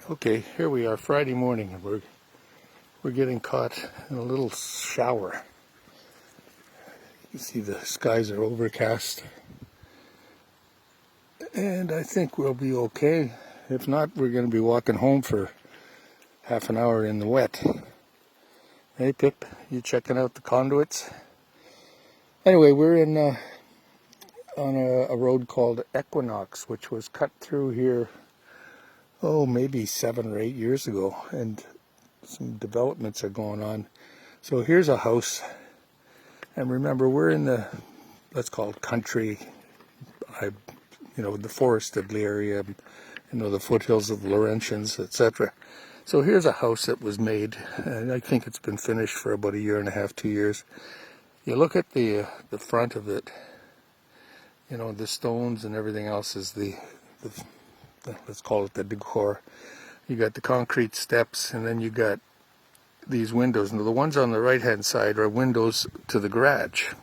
Okay, here we are Friday morning, and we're getting caught in a little shower. You see the skies are overcast, and I think we'll be okay. If not, we're going to be walking home for half an hour in the wet. Hey Pip, you checking out the conduits? Anyway, we're on a road called Equinox, which was cut through here, maybe 7 or 8 years ago, and some developments are going on. So here's a house, and remember, we're in the, let's call it country, the forested area, the foothills of the Laurentians, etc. So here's a house that was made, and I think it's been finished for about 1.5 to 2 years. You look at the front of it, the stones and everything else is the let's call it the decor. You got the concrete steps, and then you got these windows. Now the ones on the right hand side are windows to the garage,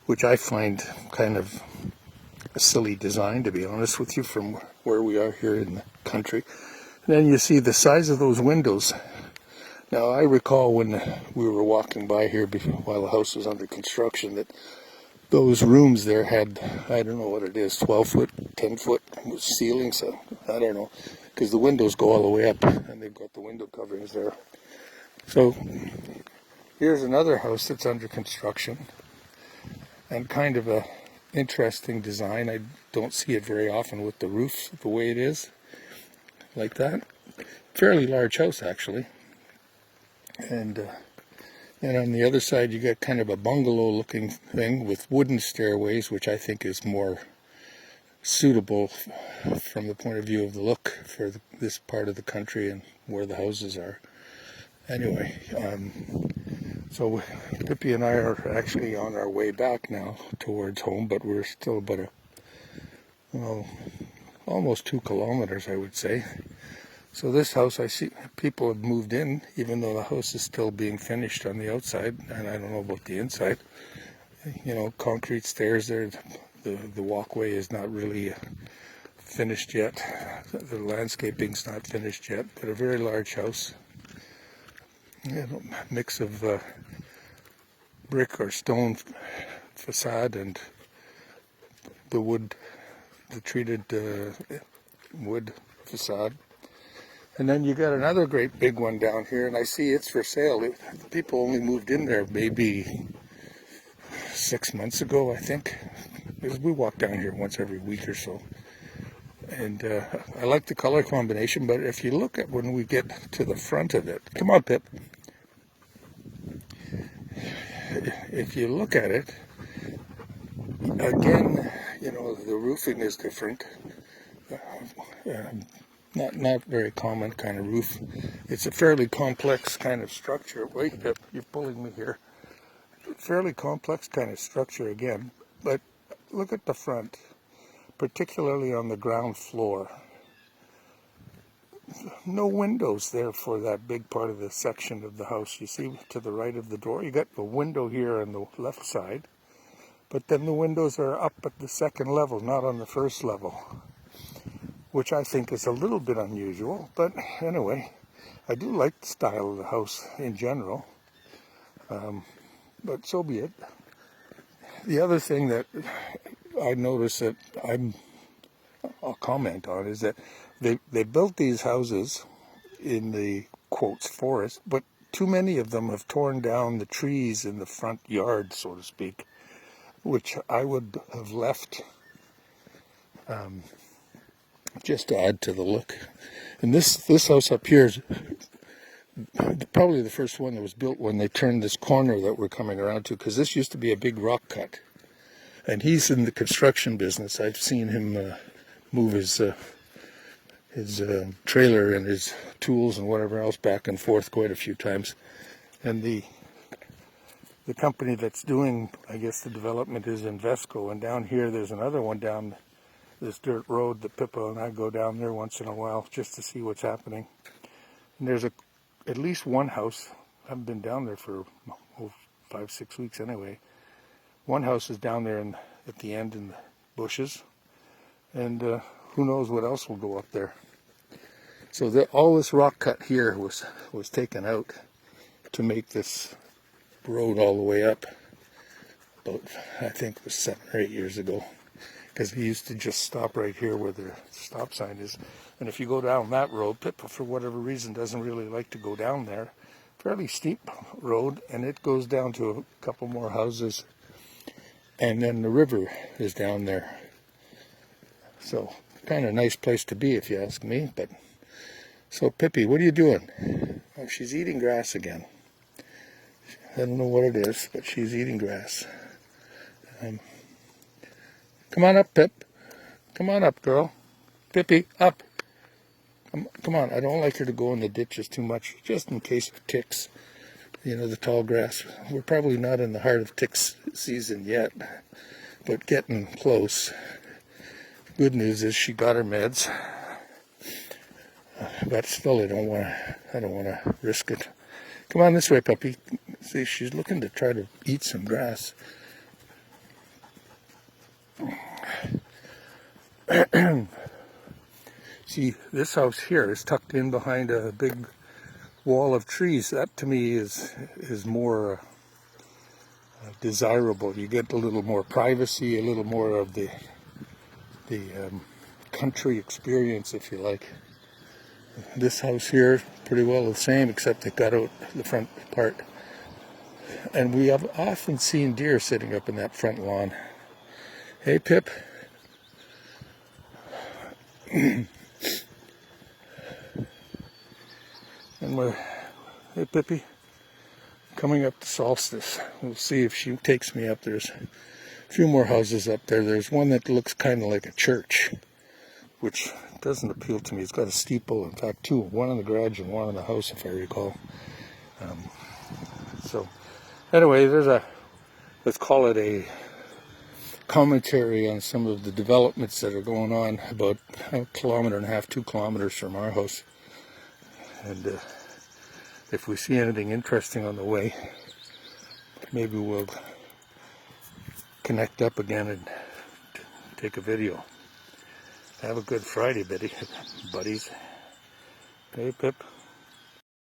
which I find kind of a silly design, to be honest with you, from where we are here in the country. And then you see the size of those windows. Now I recall when we were walking by here while the house was under construction that those rooms there had, I don't know what it is, 12 foot, 10 foot ceiling, so I don't know, because the windows go all the way up, and they've got the window coverings there. So here's another house that's under construction, and kind of a interesting design. I don't see it very often with the roof the way it is, like that. Fairly large house, actually. And on the other side, you got kind of a bungalow-looking thing with wooden stairways, which I think is more suitable from the point of view of the look for this part of the country and where the houses are. Anyway, so Pippi and I are actually on our way back now towards home, but we're still about almost 2 kilometers, I would say. So this house, I see people have moved in, even though the house is still being finished on the outside, and I don't know about the inside. Concrete stairs there. The walkway is not really finished yet. The landscaping's not finished yet, but a very large house. Mix of brick or stone facade and the treated wood facade. And then you got another great big one down here, and I see it's for sale. People only moved in there maybe 6 months ago, I think. Because we walk down here once every week or so. And I like the color combination, but if you look at when we get to the front of it, come on, Pip. If you look at it, again, the roofing is different. Not very common kind of roof. It's a fairly complex kind of structure. Wait, Pip, you're pulling me here. Fairly complex kind of structure again, but look at the front, particularly on the ground floor. No windows there for that big part of the section of the house. You see to the right of the door, you got the window here on the left side, but then the windows are up at the second level, not on the first level, which I think is a little bit unusual. But anyway, I do like the style of the house in general, but so be it. The other thing that I noticed that I'll comment on is that they built these houses in the, quotes, forest, but too many of them have torn down the trees in the front yard, so to speak, which I would have left just to add to the look. And this house up here is probably the first one that was built when they turned this corner that we're coming around to, because this used to be a big rock cut. And he's in the construction business. I've seen him move his trailer and his tools and whatever else back and forth quite a few times. And the company that's doing, I guess, the development is Invesco. And down here there's another one down this dirt road that Pippa and I go down there once in a while just to see what's happening. And there's at least one house. I haven't been down there for 5-6 weeks anyway. One house is down there at the end in the bushes, and who knows what else will go up there. So all this rock cut here was taken out to make this road all the way up. About, I think it was 7 or 8 years ago, because we used to just stop right here where the stop sign is. And if you go down that road, Pippa, for whatever reason, doesn't really like to go down there. Fairly steep road, and it goes down to a couple more houses, and then the river is down there. So kind of nice place to be, if you ask me. But so Pippi, what are you doing? Oh, she's eating grass again. I don't know what it is, but she's eating grass. Come on up, Pip. Come on up, girl. Pippi, up. Come on. I don't like her to go in the ditches too much, just in case of ticks. You know, the tall grass. We're probably not in the heart of tick season yet, but getting close. Good news is she got her meds, but still, I don't want to risk it. Come on this way, puppy. See, she's looking to try to eat some grass. See, this house here is tucked in behind a big wall of trees. That to me is more desirable. You get a little more privacy, a little more of the country experience, if you like. This house here, pretty well the same, except they got out the front part. And we have often seen deer sitting up in that front lawn. Hey, Pip. And hey, Pippi, coming up to solstice. We'll see if she takes me up. There's a few more houses up there. There's one that looks kind of like a church, which doesn't appeal to me. It's got a steeple, in fact, two. One in the garage and one in the house, if I recall. So, anyway, let's call it a commentary on some of the developments that are going on about a kilometer and a half, 2 kilometers from our house. And if we see anything interesting on the way, maybe we'll connect up again and take a video. Have a good Friday, buddies. Hey, Pip.